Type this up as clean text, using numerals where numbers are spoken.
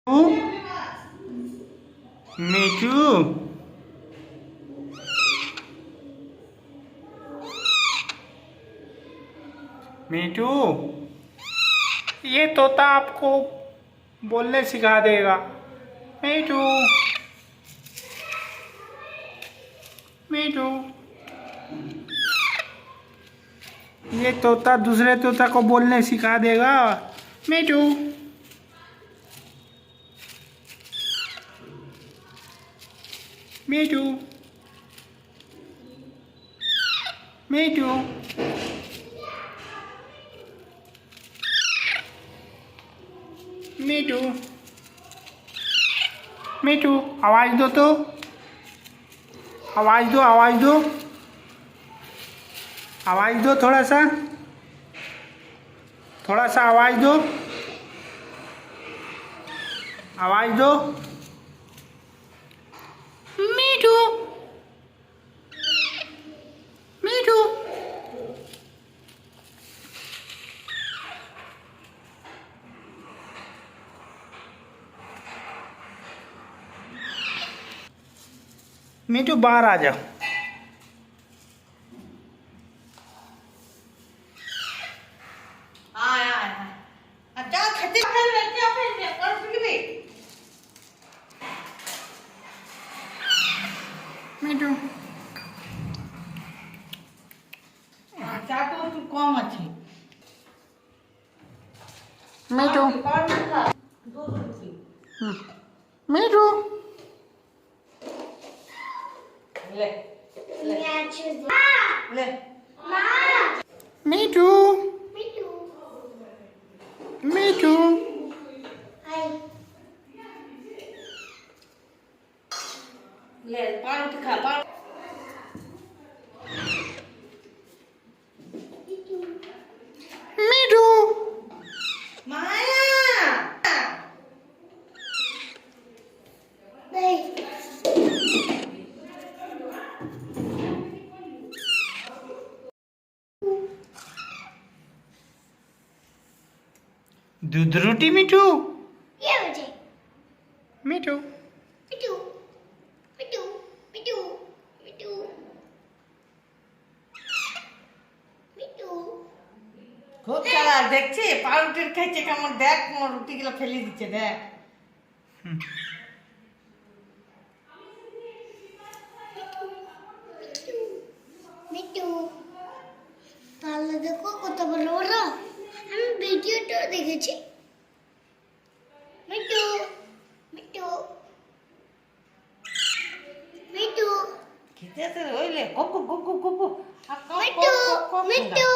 मीठू मीठू ये तोता आपको बोलने सिखा देगा। मीठू मीठू ये तोता दूसरे तोता को बोलने सिखा देगा। मीठू मीठू मीठू मीठू मीठू आवाज दो तो, आवाज दो, आवाज दो, आवाज दो, थोड़ा सा आवाज दो, आवाज दो। मीठू मीठू मीठू बाहर आ जाओ। मीठू कम अच्छे मीठू मीठू ले ले ले मीठू मीठू ले पारोट खा पारोट मीठू माया दूध रोटी मीठू ये मुझे मीठू मिठू मिठू मिठू मिठू मिठू खूब सारा देखছে পাউরুটির খাইছে কেমন দেখ কোন রুটিগুলো ফেলে দিচ্ছে দেখ মিঠু তাহলে দেখো কত বড় বড় আমি ভিডিওটা দেখেছি। মিঠু মিঠু মিঠু খেতে আছে ওইলে গপ গপ গপ গপ গপ মিঠু মিঠু